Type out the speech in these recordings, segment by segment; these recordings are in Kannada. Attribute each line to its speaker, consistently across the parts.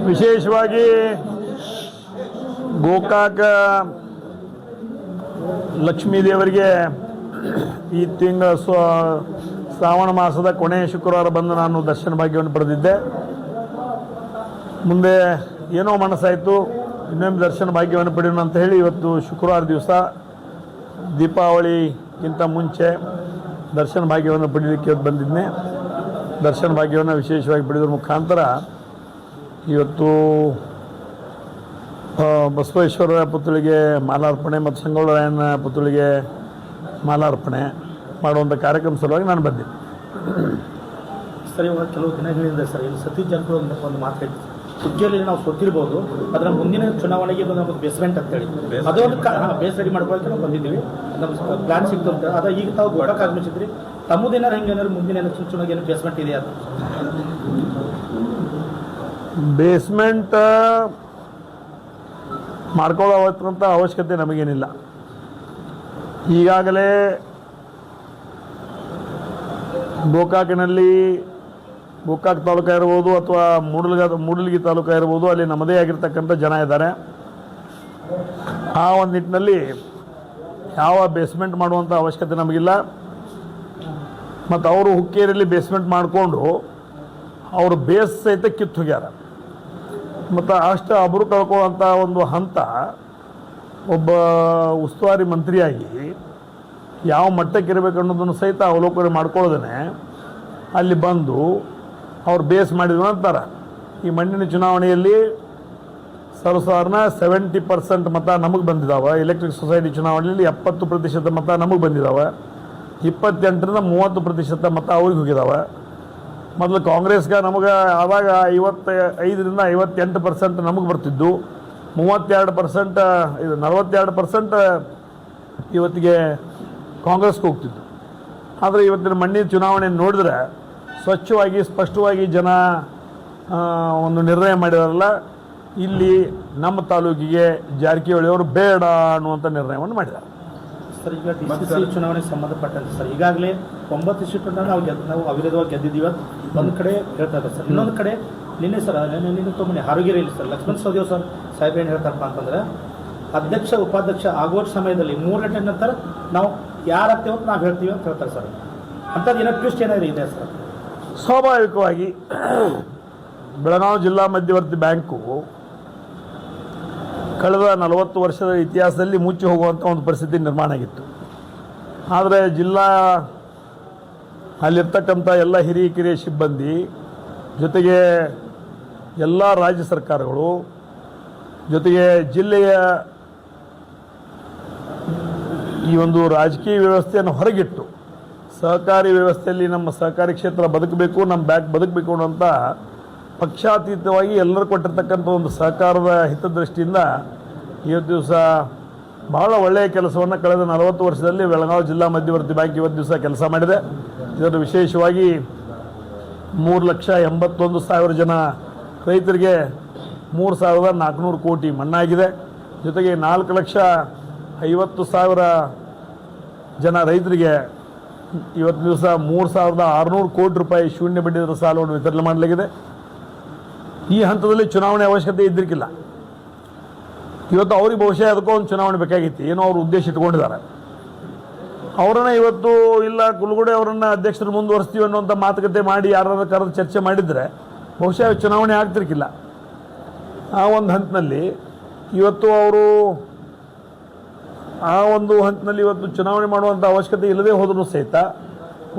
Speaker 1: ವಿಶೇಷವಾಗಿ ಗೋಕಾಕ ಲಕ್ಷ್ಮೀ ದೇವರಿಗೆ ಈ ತಿಂಗಳ ಶ್ರಾವಣ ಮಾಸದ ಕೊನೆಯ ಶುಕ್ರವಾರ ಬಂದು ನಾನು ದರ್ಶನ ಭಾಗ್ಯವನ್ನು ಪಡೆದಿದ್ದೆ. ಮುಂದೆ ಏನೋ ಮನಸ್ಸಾಯಿತು, ಇನ್ನೊಮ್ಮೆ ದರ್ಶನ ಭಾಗ್ಯವನ್ನು ಪಡೆಯೋಣ ಅಂತ ಹೇಳಿ ಇವತ್ತು ಶುಕ್ರವಾರ ದಿವಸ ದೀಪಾವಳಿಗಿಂತ ಮುಂಚೆ ದರ್ಶನ ಭಾಗ್ಯವನ್ನು ಪಡೆಯಲಿಕ್ಕೆ ಬಂದಿದ್ದೆ. ದರ್ಶನ ಭಾಗ್ಯವನ್ನು ವಿಶೇಷವಾಗಿ ಪಡೆಯೋದ್ರ ಮುಖಾಂತರ ಇವತ್ತು ಬಸವೇಶ್ವರರ ಪುತ್ಥಳಿಗೆ ಮಾಲಾರ್ಪಣೆ ಮತ್ತು ಸಂಗೊಳ್ಳಿರಾಯಣ್ಣ ಪುತ್ಥಳಿಗೆ ಮಾಲಾರ್ಪಣೆ ಮಾಡುವಂಥ ಕಾರ್ಯಕ್ರಮ ಸಲುವಾಗಿ ನಾನು ಬಂದೆ.
Speaker 2: ಸರ್, ಇವಾಗ ಕೆಲವು ದಿನಗಳಿಂದ ಸರ್ ಇಲ್ಲಿ ಸತೀಶ್ ಜಾರಕಿಹೊಳಿ ಒಂದು ಮಾತು ಹೇಳ್ತೀವಿ, ಸುದ್ದಿಯಲ್ಲಿ ನಾವು ಗೊತ್ತಿರ್ಬೋದು, ಅದರ ಮುಂದಿನ ಚುನಾವಣೆಗೆ ಒಂದು ಬೇಸ್ಮೆಂಟ್ ಅಂತೇಳಿ ಅದೊಂದು ಬೇಸ್ ರೆಡಿ ಮಾಡ್ಕೊಳಕ್ಕೆ ನಾವು ಬಂದಿದ್ದೀವಿ, ನಮ್ಮ ಪ್ಲಾನ್ ಸಿಕ್ತು ಅಂತ. ಅದ ಈಗ ತಾವು ಗೋಡಕ್ಕೆ ಆಗಮಿಸಿದ್ರಿ, ತಮ್ಮದೇನಾರು ಹೆಂಗೆ ಏನಾದ್ರು ಮುಂದಿನ ಎಲೆಕ್ಷನ್ ಚುನಾವಣೆಗೆ ಏನು ಬೇಸ್ಮೆಂಟ್ ಇದೆಯಾ?
Speaker 1: ಬೇಸ್ಮೆಂಟ್ ಮಾಡ್ಕೊಳ್ಳೋವಂಥ ಅವಶ್ಯಕತೆ ನಮಗೇನಿಲ್ಲ. ಈಗಾಗಲೇ ಗೋಕಾಕಿನಲ್ಲಿ ಗೋಕಾಕ್ ತಾಲೂಕು ಇರ್ಬೋದು ಅಥವಾ ಮೂಡಲಗಿ ತಾಲೂಕು ಇರ್ಬೋದು, ಅಲ್ಲಿ ನಮ್ಮದೇ ಆಗಿರ್ತಕ್ಕಂಥ ಜನ ಇದ್ದಾರೆ. ಆ ಒಂದು ನಿಟ್ಟಿನಲ್ಲಿ ಯಾವ ಬೇಸ್ಮೆಂಟ್ ಮಾಡುವಂಥ ಅವಶ್ಯಕತೆ ನಮಗಿಲ್ಲ. ಮತ್ತು ಅವರು ಹುಕ್ಕೇರಿಯಲ್ಲಿ ಬೇಸ್ಮೆಂಟ್ ಮಾಡಿಕೊಂಡು ಅವರು ಬೇಸ್ ಸಹಿತ ಕಿತ್ತು ಹೋಗ್ಯಾರ. ಮತ್ತು ಅಷ್ಟು ಅಬ್ರು ಕಳ್ಕೊಳ್ಳೋಂಥ ಒಂದು ಹಂತ ಒಬ್ಬ ಉಸ್ತುವಾರಿ ಮಂತ್ರಿಯಾಗಿ ಯಾವ ಮಟ್ಟಕ್ಕೆ ಇರಬೇಕು ಅನ್ನೋದನ್ನು ಸಹಿತ ಅವಲೋಕನೆ ಮಾಡ್ಕೊಳ್ಳೋದೇ ಅಲ್ಲಿ ಬಂದು ಅವ್ರು ಬೇಸ್ ಮಾಡಿದ್ರು ಅಂತಾರೆ. ಈ ಮಣ್ಣಿನ ಚುನಾವಣೆಯಲ್ಲಿ ಸರ್ವಸಾಧಾರಣ 70% ಮತ ನಮಗೆ ಬಂದಿದ್ದಾವೆ. ಎಲೆಕ್ಟ್ರಿಕ್ ಸೊಸೈಟಿ ಚುನಾವಣೆಯಲ್ಲಿ 70% ಮತ ನಮಗೆ ಬಂದಿದ್ದಾವೆ. 28ರಿಂದ 30% ಮತ ಅವ್ರಿಗೆ ಹೋಗಿದ್ದಾವೆ. ಮೊದಲು ಕಾಂಗ್ರೆಸ್ಗೆ ನಮಗೆ ಆವಾಗ 55ರಿಂದ 58% ನಮಗೆ ಬರ್ತಿದ್ದು, 32% ಇದು 42% ಇವತ್ತಿಗೆ ಕಾಂಗ್ರೆಸ್ಗೆ ಹೋಗ್ತಿದ್ದು. ಆದರೆ ಇವತ್ತಿನ ಮಣ್ಣಿನ ಚುನಾವಣೆ ನೋಡಿದ್ರೆ ಸ್ವಚ್ಛವಾಗಿ ಸ್ಪಷ್ಟವಾಗಿ ಜನ ಒಂದು ನಿರ್ಣಯ ಮಾಡಿದಾರಲ್ಲ, ಇಲ್ಲಿ ನಮ್ಮ ತಾಲೂಕಿಗೆ ಜಾರಕಿಹೊಳಿಯವರು ಬೇಡ ಅನ್ನುವಂಥ ನಿರ್ಣಯವನ್ನು ಮಾಡಿದ್ದಾರೆ.
Speaker 2: ಸರ್, ಈಗ DCC ಚುನಾವಣೆಗೆ ಸಂಬಂಧಪಟ್ಟಂತೆ ಸರ್ ಈಗಾಗಲೇ 9 ಸೀಟನ್ನು ನಾವು ಅವಿರೋಧವಾಗಿ ಗೆದ್ದಿದ್ದೀವಿ ಒಂದು ಕಡೆ ಹೇಳ್ತಾ ಇದ್ದಾರೆ ಸರ್. ಇನ್ನೊಂದು ಕಡೆ ನಿನ್ನೆ ಸರ್ ನಿನ್ನೆ ತೊಗೊಂಡು ಹಾರುಗೆರೆಯಲ್ಲಿ ಸರ್ ಲಕ್ಷ್ಮಣ್ ಸವದಿಯೋ ಸರ್ ಸಾಹೇಬ್ ಏನು ಹೇಳ್ತಾರಪ್ಪ ಅಂತಂದ್ರೆ, ಅಧ್ಯಕ್ಷ ಉಪಾಧ್ಯಕ್ಷ ಆಗುವ ಸಮಯದಲ್ಲಿ 3 ಗಂಟೆ ನಂತರ ನಾವು ಯಾರು ಆಗ್ತೇವೆ ನಾವು ಹೇಳ್ತೀವಿ ಅಂತ ಹೇಳ್ತಾರೆ ಸರ್. ಅಂಥದ್ದು ಏನೋ ಟ್ವಿಸ್ಟ್ ಏನಾದರೂ ಇದೆ ಸರ್?
Speaker 1: ಸ್ವಾಭಾವಿಕವಾಗಿ ಬೆಳಗಾವಿ ಜಿಲ್ಲಾ ಮಧ್ಯವರ್ತಿ ಬ್ಯಾಂಕು ಕಳೆದ 40 ವರ್ಷದ ಇತಿಹಾಸದಲ್ಲಿ ಮುಚ್ಚಿ ಹೋಗುವಂಥ ಒಂದು ಪರಿಸ್ಥಿತಿ ನಿರ್ಮಾಣ ಆಗಿತ್ತು. ಆದರೆ ಜಿಲ್ಲಾ ಅಲ್ಲಿರ್ತಕ್ಕಂಥ ಎಲ್ಲ ಹಿರಿಯ ಕಿರಿಯ ಸಿಬ್ಬಂದಿ ಜೊತೆಗೆ ಎಲ್ಲ ರಾಜ್ಯ ಸರ್ಕಾರಗಳು ಜೊತೆಗೆ ಜಿಲ್ಲೆಯ ಈ ಒಂದು ರಾಜಕೀಯ ವ್ಯವಸ್ಥೆಯನ್ನು ಹೊರಗಿಟ್ಟು ಸಹಕಾರಿ ವ್ಯವಸ್ಥೆಯಲ್ಲಿ ನಮ್ಮ ಸಹಕಾರಿ ಕ್ಷೇತ್ರ ಬದುಕಬೇಕು, ನಮ್ಮ ಬ್ಯಾಂಕ್ ಬದುಕಬೇಕು ಅನ್ನೋಂಥ ಪಕ್ಷಾತೀತವಾಗಿ ಎಲ್ಲರೂ ಕೊಟ್ಟಿರ್ತಕ್ಕಂಥ ಒಂದು ಸಹಕಾರದ ಹಿತದೃಷ್ಟಿಯಿಂದ ಇವತ್ತು ದಿವಸ ಬಹಳ ಒಳ್ಳೆಯ ಕೆಲಸವನ್ನು ಕಳೆದ 40 ವರ್ಷದಲ್ಲಿ ಬೆಳಗಾವಿ ಜಿಲ್ಲಾ ಮಧ್ಯವರ್ತಿ ಬ್ಯಾಂಕ್ ಇವತ್ತು ದಿವಸ ಕೆಲಸ ಮಾಡಿದೆ. ಇದನ್ನು ವಿಶೇಷವಾಗಿ 3,81,000 ಜನ ರೈತರಿಗೆ 3,400 ಕೋಟಿ ಮಣ್ಣಾಗಿದೆ. ಜೊತೆಗೆ 4,50,000 ಜನ ರೈತರಿಗೆ ಇವತ್ತು ದಿವಸ 3,600 ಕೋಟಿ ರೂಪಾಯಿ ಶೂನ್ಯ ಬಡ್ಡಿದರ ಸಾಲವನ್ನು ವಿತರಣೆ ಮಾಡಲಾಗಿದೆ. ಈ ಹಂತದಲ್ಲಿ ಚುನಾವಣೆ ಅವಶ್ಯಕತೆ ಇದ್ದಿರಲಿಲ್ಲ. ಇವತ್ತು ಅವ್ರಿಗೆ ಬಹುಶಃ ಅದಕ್ಕೂ ಒಂದು ಚುನಾವಣೆ ಬೇಕಾಗಿತ್ತು, ಏನೋ ಅವರು ಉದ್ದೇಶ ಇಟ್ಕೊಂಡಿದ್ದಾರೆ. ಅವರನ್ನು ಇವತ್ತು ಇಲ್ಲ ಕುಲಗುಡೆ ಅವರನ್ನು ಅಧ್ಯಕ್ಷರು ಮುಂದುವರಿಸ್ತೀವಿ ಅನ್ನುವಂಥ ಮಾತುಕತೆ ಮಾಡಿ ಯಾರಾದ್ರೂ ಕರೆದು ಚರ್ಚೆ ಮಾಡಿದರೆ ಬಹುಶಃ ಚುನಾವಣೆ ಆಗ್ತಿರ್ಕಿಲ್ಲ. ಆ ಒಂದು ಹಂತದಲ್ಲಿ ಇವತ್ತು ಅವರು ಇವತ್ತು ಚುನಾವಣೆ ಮಾಡುವಂಥ ಅವಶ್ಯಕತೆ ಇಲ್ಲದೆ ಹೋದರೂ ಸಹಿತ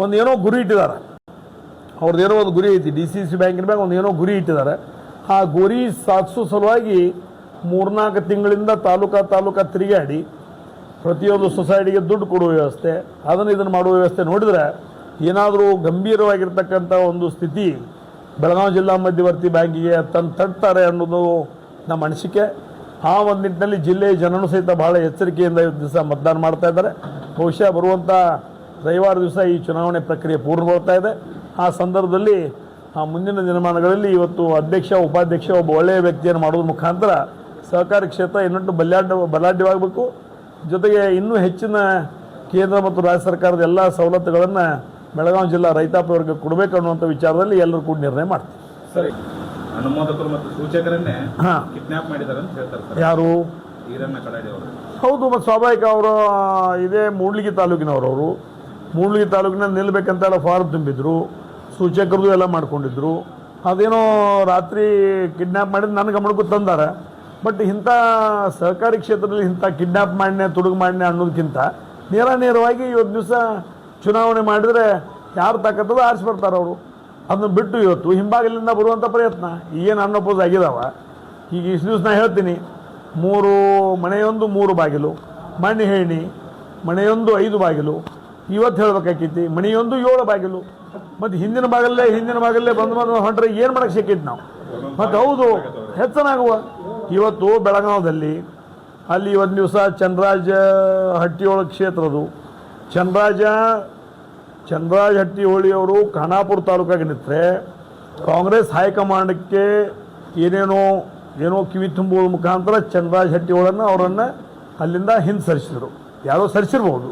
Speaker 1: ಒಂದು ಏನೋ ಗುರಿ ಇಟ್ಟಿದ್ದಾರೆ. ಅವ್ರದ್ದು ಏನೋ ಒಂದು ಗುರಿ ಐತಿ, DCC ಬ್ಯಾಂಕಿನ ಬ್ಯಾಂಕ್ ಒಂದು ಏನೋ ಗುರಿ ಇಟ್ಟಿದ್ದಾರೆ. ಆ ಗುರಿ ಸಾಧಿಸೋ ಸಲುವಾಗಿ 3-4 ತಿಂಗಳಿಂದ ತಾಲೂಕಾ ತಿರುಗಾಡಿ ಪ್ರತಿಯೊಂದು ಸೊಸೈಟಿಗೆ ದುಡ್ಡು ಕೊಡುವ ವ್ಯವಸ್ಥೆ, ಇದನ್ನು ಮಾಡುವ ವ್ಯವಸ್ಥೆ ನೋಡಿದರೆ ಏನಾದರೂ ಗಂಭೀರವಾಗಿರ್ತಕ್ಕಂಥ ಒಂದು ಸ್ಥಿತಿ ಬೆಳಗಾವಿ ಜಿಲ್ಲಾ ಮಧ್ಯವರ್ತಿ ಬ್ಯಾಂಕಿಗೆ ತಡ್ತಾರೆ ಅನ್ನೋದು ನಮ್ಮ ಅನಿಸಿಕೆ. ಆ ಒಂದು ನಿಟ್ಟಿನಲ್ಲಿ ಜಿಲ್ಲೆಯ ಜನನೂ ಸಹಿತ ಭಾಳ ಎಚ್ಚರಿಕೆಯಿಂದ ಇವತ್ತು ದಿವಸ ಮತದಾನ ಮಾಡ್ತಾ ಇದ್ದಾರೆ. ಬಹುಶಃ ಬರುವಂಥ ರವಿವಾರ ದಿವಸ ಈ ಚುನಾವಣೆ ಪ್ರಕ್ರಿಯೆ ಪೂರ್ಣಗೊಳ್ತಾ ಇದೆ. ಆ ಸಂದರ್ಭದಲ್ಲಿ ಮುಂದಿನ ದಿನಮಾನಗಳಲ್ಲಿ ಇವತ್ತು ಅಧ್ಯಕ್ಷ ಉಪಾಧ್ಯಕ್ಷ ಒಬ್ಬ ಒಳ್ಳೆಯ ವ್ಯಕ್ತಿಯನ್ನು ಮಾಡೋದ್ರ ಮುಖಾಂತರ ಸಹಕಾರಿ ಕ್ಷೇತ್ರ ಇನ್ನೊಂದು ಬಲಾಢ್ಯವಾಗಬೇಕು. ಜೊತೆಗೆ ಇನ್ನೂ ಹೆಚ್ಚಿನ ಕೇಂದ್ರ ಮತ್ತು ರಾಜ್ಯ ಸರ್ಕಾರದ ಎಲ್ಲ ಸವಲತ್ತುಗಳನ್ನು ಬೆಳಗಾವಿ ಜಿಲ್ಲಾ ರೈತಾಪಿ ವರ್ಗಕ್ಕೆ ಕೊಡಬೇಕು ಅನ್ನುವಂಥ ವಿಚಾರದಲ್ಲಿ ಎಲ್ಲರೂ ಕೂಡ ನಿರ್ಣಯ ಮಾಡ್ತೀವಿ.
Speaker 2: ಸರಿ.
Speaker 3: ಅನುಮೋದಕರು ಮತ್ತು ಸೂಚಕರನ್ನೇ
Speaker 1: ಹಾಂ
Speaker 3: ಕಿಡ್ನಾಪ್ ಮಾಡಿದ್ದಾರೆ ಅಂತ ಹೇಳ್ತಾರೆ ಸರ್
Speaker 1: ಯಾರು
Speaker 3: ಈರಣ್ಣ ಕಡಾಡಿ ಅವರು.
Speaker 1: ಹೌದು, ಮತ್ತು ಸ್ವಾಭಾವಿಕ ಅವರು ಇದೇ ಮೂಡ್ಲಿಗಿ ತಾಲೂಕಿನವರು. ಅವರು ಮೂಡ್ಲಿಗಿ ತಾಲೂಕಿನ ನಿಲ್ಲಬೇಕಂತೆಲ್ಲ ಫಾರ್ಮ್ ತುಂಬಿದ್ರು, ಸೂಚಕರದು ಎಲ್ಲ ಮಾಡ್ಕೊಂಡಿದ್ರು. ಅದೇನೋ ರಾತ್ರಿ ಕಿಡ್ನ್ಯಾಪ್ ಮಾಡಿದ್ದು ನನ್ನ ಗಮನಕ್ಕೂ ತಂದಾರ. ಬಟ್ ಇಂಥ ಸಹಕಾರಿ ಕ್ಷೇತ್ರದಲ್ಲಿ ಇಂಥ ಕಿಡ್ನ್ಯಾಪ್ ಮಾಡಿನೆ ತುಡುಗು ಮಾಡಿನೆ ಅನ್ನೋದಕ್ಕಿಂತ ನೇರವಾಗಿ ಇವತ್ತು ದಿವಸ ಚುನಾವಣೆ ಮಾಡಿದರೆ ಯಾರು ತಾಕತ್ತದ ಆರಿಸಿ ಬರ್ತಾರೆ ಅವರು. ಅದನ್ನು ಬಿಟ್ಟು ಇವತ್ತು ಹಿಂಬಾಗಿಲಿಂದ ಬರುವಂಥ ಪ್ರಯತ್ನ ಏನು ಅನ್ನೋಪೋಸ್ ಆಗಿದಾವ. ಈಗ ಇಷ್ಟು ದಿವಸ ನಾ ಹೇಳ್ತೀನಿ, 3 ಮನೆಯೊಂದು 3 ಬಾಗಿಲು, ಮಣ್ಣು ಹೇಳಿ ಮನೆಯೊಂದು 5 ಬಾಗಿಲು. ಇವತ್ತು ಹೇಳ್ಬೇಕಾಕೈತಿ ಮನೆಯೊಂದು 7 ಬಾಗಿಲು. ಮತ್ತು ಹಿಂದಿನ ಬಾಗಲ್ಲೇ ಬಂದು ಹೊಂಟ್ರೆ ಏನು ಮಾಡೋಕ್ಕೆ ಸಿಕ್ಕೈತಿ ನಾವು. ಮತ್ತು ಹೌದು ಹೆಚ್ಚನಾಗುವ ಇವತ್ತು ಬೆಳಗಾವದಲ್ಲಿ ಅಲ್ಲಿ ಒಂದು ದಿವಸ ಚಂದ್ರರಾಜ ಹಟ್ಟಿಹೊಳಿ ಕ್ಷೇತ್ರದು ಚಂದ್ರರಾಜ ಹಟ್ಟಿಹೊಳಿಯವರು ಖಾನಾಪುರ ತಾಲೂಕಾಗಿ ನಿಂತರೆ ಕಾಂಗ್ರೆಸ್ ಹೈಕಮಾಂಡಕ್ಕೆ ಏನೋ ಕಿವಿ ತುಂಬುವ ಮುಖಾಂತರ ಚಂದ್ರರಾಜ ಹಟ್ಟಿಹೊಳನ್ನು ಅವರನ್ನು ಅಲ್ಲಿಂದ ಹಿಂದೆ ಸರಿಸಿದರು. ಯಾರೋ ಸರಿಸಿರ್ಬೋದು.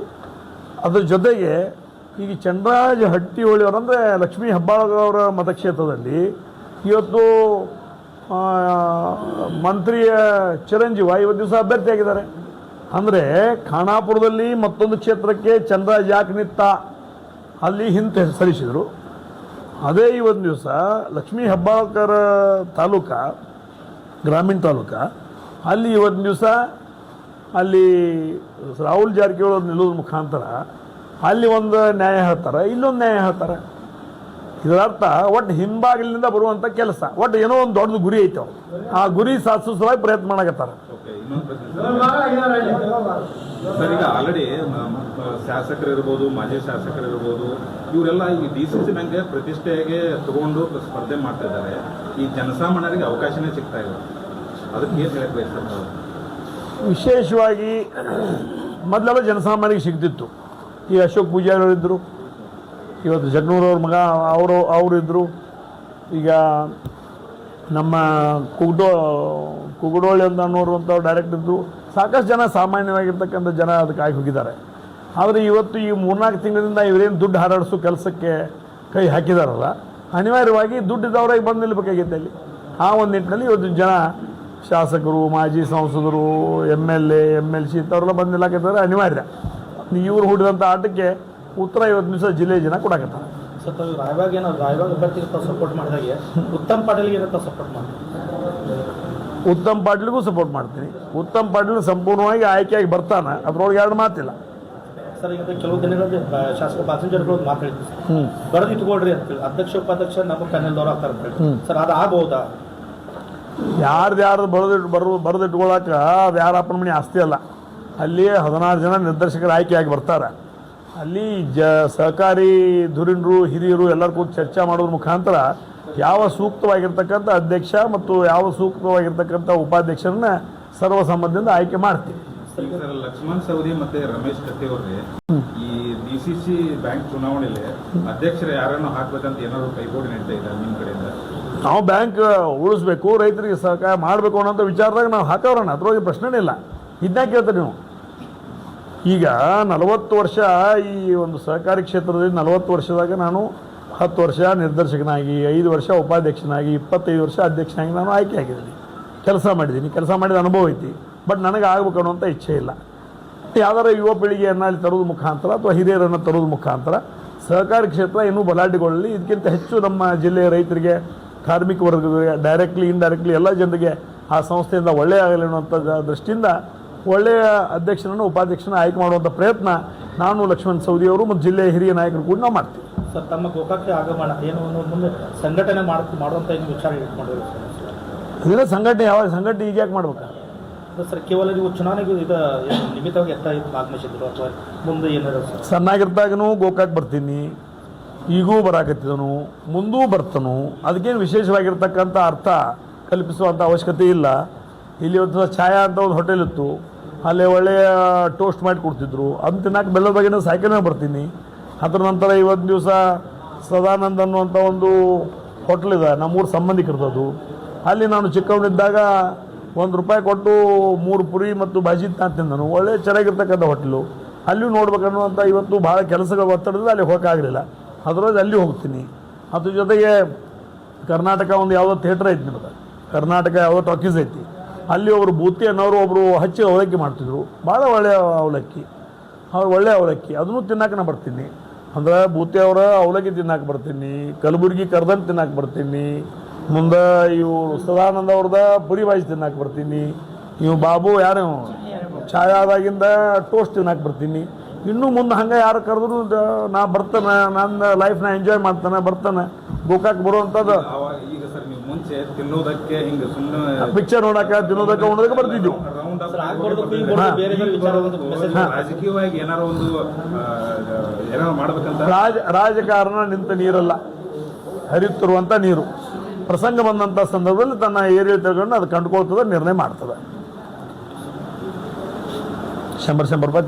Speaker 1: ಅದ್ರ ಜೊತೆಗೆ ಈಗ ಚಂದ್ರರಾಜ ಹಟ್ಟಿಹೊಳಿಯವರಂದರೆ ಲಕ್ಷ್ಮೀ ಹೆಬ್ಬಾಳ್ಕರ್ ಅವರ ಮತಕ್ಷೇತ್ರದಲ್ಲಿ ಇವತ್ತು ಮಂತ್ರಿಯ ಚಿರಂಜೀವ ಇವತ್ತು ದಿವಸ ಅಭ್ಯರ್ಥಿಯಾಗಿದ್ದಾರೆ. ಅಂದರೆ ಖಾನಾಪುರದಲ್ಲಿ ಮತ್ತೊಂದು ಕ್ಷೇತ್ರಕ್ಕೆ ಚಂದ್ರರಾಜ್ ಯಾಕೆ ನಿಂತ ಅಲ್ಲಿ ಹಿಂದೆ ಸರಿಸಿದರು. ಅದೇ ಇವತ್ತು ದಿವಸ ಲಕ್ಷ್ಮೀ ಹೆಬ್ಬಾಳ್ಕರ್ ತಾಲೂಕು ಗ್ರಾಮೀಣ ತಾಲೂಕು ಅಲ್ಲಿ ಇವತ್ತು ದಿವಸ ಅಲ್ಲಿ ರಾಹುಲ್ ಜಾರಕಿಹೊಳಿ ನಿಲ್ಲೋದ್ರ ಮುಖಾಂತರ ಅಲ್ಲಿ ಒಂದು ನ್ಯಾಯ ಹೇಳ್ತಾರೆ, ಇಲ್ಲೊಂದು ನ್ಯಾಯ ಹೇಳ್ತಾರೆ. ಇದರರ್ಥ ಒಟ್ಟು ಹಿಂಬಾಗಿಲಿನಿಂದ ಬರುವಂಥ ಕೆಲಸ, ಒಟ್ಟು ಏನೋ ಒಂದು ದೊಡ್ಡದು ಗುರಿ ಐತೆ. ಅವ್ರು ಆ ಗುರಿ ಸಾಧಿಸೋ ಸಲುವಾಗಿ ಪ್ರಯತ್ನ ಮಾಡಕತ್ತಾರೆ.
Speaker 3: ಇನ್ನೊಂದು ಪ್ರಶ್ನೆ ಸರ್, ಈಗ ಆಲ್ರೆಡಿ ಶಾಸಕರು ಇರ್ಬೋದು, ಮಾಜಿ ಶಾಸಕರು ಇರ್ಬೋದು, ಇವರೆಲ್ಲ ಈ DCC ಬ್ಯಾಂಕ್ಗೆ ಪ್ರತಿಷ್ಠೆಗೆ ತಗೊಂಡು ಸ್ಪರ್ಧೆ ಮಾಡ್ತಾ ಇದ್ದಾರೆ. ಈ ಜನಸಾಮಾನ್ಯರಿಗೆ ಅವಕಾಶನೇ ಸಿಗ್ತಾ ಇಲ್ಲ. ಅದಕ್ಕೆ ಏನು ಹೇಳಕ್ಕೆ ಬಯಸ್ತಾರೆ?
Speaker 1: ವಿಶೇಷವಾಗಿ ಮೊದಲೆಲ್ಲ ಜನಸಾಮಾನ್ಯರಿಗೆ ಸಿಗ್ತಿತ್ತು. ಈ ಅಶೋಕ್ ಪೂಜಾರಿ ಅವರಿದ್ದರು, ಇವತ್ತು ಜಗನೂರವ್ರ ಮಗ ಅವರು ಇದ್ದರು. ಈಗ ನಮ್ಮ ಕುಗಡೋಳಿ ಅಂತ ಅನ್ನೋರುವಂಥವ್ರು ಡೈರೆಕ್ಟ್ ಇದ್ದು ಸಾಕಷ್ಟು ಜನ ಸಾಮಾನ್ಯವಾಗಿರ್ತಕ್ಕಂಥ ಜನ ಅದಕ್ಕೆ ಆಗಿ ಹೋಗಿದ್ದಾರೆ. ಆದರೆ ಇವತ್ತು ಈ 3-4 ತಿಂಗಳಿಂದ ಇವರೇನು ದುಡ್ಡು ಹಾರಾಡಿಸೋ ಕೆಲಸಕ್ಕೆ ಕೈ ಹಾಕಿದಾರಲ್ಲ, ಅನಿವಾರ್ಯವಾಗಿ ದುಡ್ಡಿದ್ದವರಾಗಿ ಬಂದು ನಿಲ್ಲಬೇಕಾಗಿತ್ತು ಅಲ್ಲಿ. ಆ ಒಂದು ನಿಟ್ಟಿನಲ್ಲಿ ಇವತ್ತು ಜನ ಶಾಸಕರು, ಮಾಜಿ ಸಂಸದರು, MLA, MLC ಇಂಥವ್ರೆಲ್ಲ ಬಂದು ನಿಲ್ಲಕ್ಕಿದ್ದಾರೆ. ಅನಿವಾರ್ಯ ಇವರು ಹೂಡಿದಂಥ ಆಟಕ್ಕೆ ಉತ್ತರ ಇವತ್ತು ದಿವಸ ಜಿಲ್ಲೆಯ ಜನ ಕೊಡಕತ್ತಾರೆ.
Speaker 2: ಸರ್ ತಾವು ರಾಯಬಾಗ್ ಅಭ್ಯರ್ಥಿಗೆ ಸಪೋರ್ಟ್ ಮಾಡಿದಾಗೆ ಉತ್ತಮ್ ಪಾಟೀಲ್ಗೆ ಸಪೋರ್ಟ್ ಮಾಡ್ತೀನಿ.
Speaker 1: ಉತ್ತಮ್ ಪಾಟೀಲ್ಗೂ ಸಪೋರ್ಟ್ ಮಾಡ್ತೀನಿ. ಉತ್ತಮ್ ಪಾಟೀಲ್ ಸಂಪೂರ್ಣವಾಗಿ ಆಯ್ಕೆಯಾಗಿ ಬರ್ತಾನೆ, ಅದ್ರೊಳಗೆ 2 ಮಾತಿಲ್ಲ.
Speaker 2: ಸರ್ ಈಗ ಕೆಲವು ದಿನಗಳಲ್ಲಿ ಶಾಸಕ ಪ್ಯಾಸೆಂಜರ್ಗಳು ಮಾತಾಡ್ತೀವಿ ಬರೆದು ಇಟ್ಕೊಳ್ರಿ ಅಂತೇಳಿ ಅಧ್ಯಕ್ಷ ಉಪಾಧ್ಯಕ್ಷ ನಮ್ಮ ಪ್ಯಾನೆಲ್ದವ್ರು ಆಗ್ತಾರೆ ಅಂತ ಹೇಳಿ. ಸರ್ ಅದು ಆಗ್ಬಹುದಾ?
Speaker 1: ಯಾರ್ದು ಬರೆದಿಟ್ಕೊಳಕ್ಕೆ ಅದು ಯಾರ ಅಪ್ಪನ ಮನೆ ಆಸ್ತಿ ಅಲ್ಲ. ಅಲ್ಲಿ 16 ಜನ ನಿರ್ದೇಶಕರು ಆಯ್ಕೆಯಾಗಿ ಬರ್ತಾರೆ. ಅಲ್ಲಿ ಸಹಕಾರಿ ಧುರೀಣರು, ಹಿರಿಯರು ಎಲ್ಲರೂ ಕೂತು ಚರ್ಚೆ ಮಾಡೋದ್ರ ಮುಖಾಂತರ ಯಾವ ಸೂಕ್ತವಾಗಿರ್ತಕ್ಕಂಥ ಅಧ್ಯಕ್ಷ ಮತ್ತು ಯಾವ ಸೂಕ್ತವಾಗಿರ್ತಕ್ಕಂಥ ಉಪಾಧ್ಯಕ್ಷರನ್ನ ಸರ್ವಸಮ್ಮತದಿಂದ ಆಯ್ಕೆ ಮಾಡ್ತೀವಿ.
Speaker 3: ಲಕ್ಷ್ಮಣ್ ಸವದಿ ಮತ್ತೆ ರಮೇಶ್ ಕತ್ತಿ ಅವ್ರಿಗೆ ಈ DCC ಬ್ಯಾಂಕ್ ಚುನಾವಣೆಯಲ್ಲಿ ಅಧ್ಯಕ್ಷರು ಯಾರನ್ನು ಹಾಕ್ಬೇಕಂತ ಏನಾದ್ರು ಕೈಗೂಡಿ ನಡೀತಾ ಇದೆ ನಿಮ್ಮ ಕಡೆಯಿಂದ?
Speaker 1: ನಾವು ಬ್ಯಾಂಕ್ ಉಳಿಸ್ಬೇಕು, ರೈತರಿಗೆ ಸಹಕಾರ ಮಾಡಬೇಕು ಅನ್ನೋಂಥ ವಿಚಾರದಾಗ ನಾವು ಹಾಕೋರೋಣ, ಅದ್ರೊಳಗೆ ಪ್ರಶ್ನೆನೇ ಇಲ್ಲ. ಇದನ್ನ ಕೇಳ್ತಾರೆ ನೀವು. ಈಗ 40 ವರ್ಷ ಈ ಒಂದು ಸಹಕಾರಿ ಕ್ಷೇತ್ರದಲ್ಲಿ 40 ವರ್ಷದಾಗ ನಾನು 10 ವರ್ಷ ನಿರ್ದೇಶಕನಾಗಿ, 5 ವರ್ಷ ಉಪಾಧ್ಯಕ್ಷನಾಗಿ, 25 ವರ್ಷ ಅಧ್ಯಕ್ಷನಾಗಿ ನಾನು ಆಯ್ಕೆ ಆಗಿದ್ದೀನಿ. ಕೆಲಸ ಮಾಡಿದ್ದೀನಿ, ಕೆಲಸ ಮಾಡಿದ ಅನುಭವ ಐತಿ. ಬಟ್ ನನಗೆ ಆಗ್ಬೇಕು ಅನ್ನೋಂಥ ಇಚ್ಛೆ ಇಲ್ಲ. ಯಾವ್ದಾರ ಯುವ ಪೀಳಿಗೆಯನ್ನು ಅಲ್ಲಿ ತರೋದು ಮುಖಾಂತರ ಅಥವಾ ಹಿರಿಯರನ್ನು ತರೋದು ಮುಖಾಂತರ ಸಹಕಾರಿ ಕ್ಷೇತ್ರ ಇನ್ನೂ ಬಲಾಢ್ಯಗೊಳ್ಳಲಿ. ಇದಕ್ಕಿಂತ ಹೆಚ್ಚು ನಮ್ಮ ಜಿಲ್ಲೆಯ ರೈತರಿಗೆ, ಕಾರ್ಮಿಕ ವರ್ಗಗಳಿಗೆ, ಡೈರೆಕ್ಟ್ಲಿ ಇಂಡೈರೆಕ್ಟ್ಲಿ ಎಲ್ಲ ಜನರಿಗೆ ಆ ಸಂಸ್ಥೆಯಿಂದ ಒಳ್ಳೆಯ ಆಗಲಿ ಅನ್ನುವಂಥ ದೃಷ್ಟಿಯಿಂದ ಒಳ್ಳೆಯ ಅಧ್ಯಕ್ಷರನ್ನು ಉಪಾಧ್ಯಕ್ಷನ ಆಯ್ಕೆ ಮಾಡುವಂಥ ಪ್ರಯತ್ನ ನಾನು, ಲಕ್ಷ್ಮಣ್ ಸವದಿಯವರು ಮತ್ತು ಜಿಲ್ಲೆಯ ಹಿರಿಯ ನಾಯಕರು ಕೂಡ ನಾವು ಮಾಡ್ತೀವಿ.
Speaker 2: ಸರ್ ತಮ್ಮ ಗೋಕಾಕ್ಕೆ ಆಗಮನ ಏನು ಮುಂದೆ ಸಂಘಟನೆ ಮಾಡುವಂಥ ಏನು ವಿಚಾರ ಇಟ್ಕೊಂಡಿರೋ
Speaker 1: ಇದನ್ನ ಸಂಘಟನೆ ಯಾವಾಗ ಸಂಘಟನೆ ಈಗ ಯಾಕೆ ಮಾಡ್ಬೇಕು
Speaker 2: ಸರ್? ಕೇವಲ ನೀವು ಚುನಾವಣೆಗೆ ಇದು ನಿಮಿತ್ತವಾಗಿ ಆಗಮಿಸಿದ್ರು ಅಥವಾ ಮುಂದೆ ಏನಾದ್ರು ಸರ್?
Speaker 1: ಸಣ್ಣಾಗಿರ್ತಾಗೂ ಗೋಕಾಕ್ ಬರ್ತೀನಿ, ಈಗೂ ಬರಾಕತ್ತಿದನು, ಮುಂದೂ ಬರ್ತಾನು. ಅದಕ್ಕೇನು ವಿಶೇಷವಾಗಿರ್ತಕ್ಕಂಥ ಅರ್ಥ ಕಲ್ಪಿಸುವಂಥ ಅವಶ್ಯಕತೆ ಇಲ್ಲ. ಇಲ್ಲಿ ಒಂದು ಛಾಯಾ ಅಂತ ಒಂದು ಹೋಟೆಲ್ ಇತ್ತು, ಅಲ್ಲೇ ಒಳ್ಳೆಯ ಟೋಸ್ಟ್ ಮಾಡಿ ಕೊಡ್ತಿದ್ರು. ಅದನ್ನ ತಿನ್ನಕ್ಕೆ ಬೆಲ್ಲದ ಬಗ್ಗೆನ ಸೈಕಲ್ ಮೇಲೆ ಬರ್ತೀನಿ. ಅದರ ನಂತರ ಇವತ್ತು ದಿವಸ ಸದಾನಂದ್ ಅನ್ನುವಂಥ ಒಂದು ಹೋಟ್ಲ್ ಇದೆ, ನಮ್ಮೂರು ಸಂಬಂಧಿಕರದು. ಅಲ್ಲಿ ನಾನು ಚಿಕ್ಕವನಿದ್ದಾಗ ₹1 ಕೊಟ್ಟು 3 ಪುರಿ ಮತ್ತು ಬಾಜಿ ತಿಂದನು. ಒಳ್ಳೆ ಚೆನ್ನಾಗಿರ್ತಕ್ಕಂಥ ಹೋಟ್ಲು. ಅಲ್ಲಿಯೂ ನೋಡ್ಬೇಕನ್ನುವಂಥ ಇವತ್ತು ಭಾಳ ಕೆಲಸಗಳ ಒತ್ತಡದಿಂದ ಅಲ್ಲಿ ಹೋಗೋಕ್ಕಾಗಲಿಲ್ಲ. ಅದರೊಳಗೆ ಅಲ್ಲಿ ಹೋಗ್ತೀನಿ. ಅದ್ರ ಜೊತೆಗೆ ಕರ್ನಾಟಕ ಒಂದು ಯಾವುದೋ ಥಿಯೇಟ್ರ್ ಐತಿ ನಿಮ್ಗೆ, ಕರ್ನಾಟಕ ಯಾವುದೋ ಟಾಕೀಸ್ ಐತಿ, ಅಲ್ಲಿ ಒಬ್ಬರು ಬೂತಿ ಅನ್ನೋರು ಒಬ್ಬರು ಹಚ್ಚಿ ಅವಲಕ್ಕಿ ಮಾಡ್ತಿದ್ರು, ಭಾಳ ಒಳ್ಳೆಯ ಅವಲಕ್ಕಿ, ಅವ್ರು ಒಳ್ಳೆಯ ಅವಲಕ್ಕಿ, ಅದನ್ನು ತಿನ್ನಕ್ಕೆ ನಾ ಬರ್ತೀನಿ. ಅಂದ್ರೆ ಬೂತಿ ಅವರ ಅವಲಕ್ಕಿ ತಿನ್ನಕ್ಕೆ ಬರ್ತೀನಿ, ಕಲಬುರ್ಗಿ ಕರ್ದನ್ ತಿನ್ನಕ್ಕೆ ಬರ್ತೀನಿ, ಮುಂದೆ ಇವು ಸದಾನಂದ ಅವ್ರದ ಪುರಿ ಬಾಜಿ ತಿನ್ನಕ್ಕೆ ಬರ್ತೀನಿ, ಇವು ಬಾಬು ಯಾರು ಛಾಯಾದಾಗಿಂದ ಟೋಸ್ಟ್ ತಿನ್ನಕ್ಕೆ ಬರ್ತೀನಿ. ಇನ್ನೂ ಮುಂದೆ ಹಂಗೆ ಯಾರು ಕರೆದ್ರು ನಾ ಬರ್ತಾನೆ, ನನ್ನ ಲೈಫ್ನ ಎಂಜಾಯ್ ಮಾಡ್ತಾನೆ, ಬರ್ತಾನೆ. ಗೋಕಾಕ್ ಬರುವಂಥದ್ದು
Speaker 3: ಈಗ ಸರ್ ನೀವು ಮುಂಚೆ ತಿನ್ನೋದಕ್ಕೆ ಹಿಂಗೆ ಸುಮ್ಮನೆ
Speaker 1: ಪಿಕ್ಚರ್ ನೋಡಕ್ಕೆ ತಿನ್ನೋದಕ್ಕೆ ಉಣ್ಣೋದಕ್ಕೆ ಬರ್ತಿದ್ವಿ.
Speaker 3: ರಾಜಕೀಯವಾಗಿ ಏನಾರ ಒಂದು ಏನಾರ ಮಾಡ್ಬೇಕಂತ
Speaker 1: ರಾಜಕಾರಣ ನಿಂತ ನೀರಲ್ಲ, ಹರಿಯುತ್ತಿರುವಂಥ ನೀರು. ಪ್ರಸಂಗ ಬಂದಂಥ ಸಂದರ್ಭದಲ್ಲಿ ತನ್ನ ಏರಿಯಾ ತಗೊಂಡು ಅದು ಕಂಡುಕೊಳ್ತದೆ, ನಿರ್ಣಯ ಮಾಡ್ತದೆ. 100 ರೂಪಾಯಿ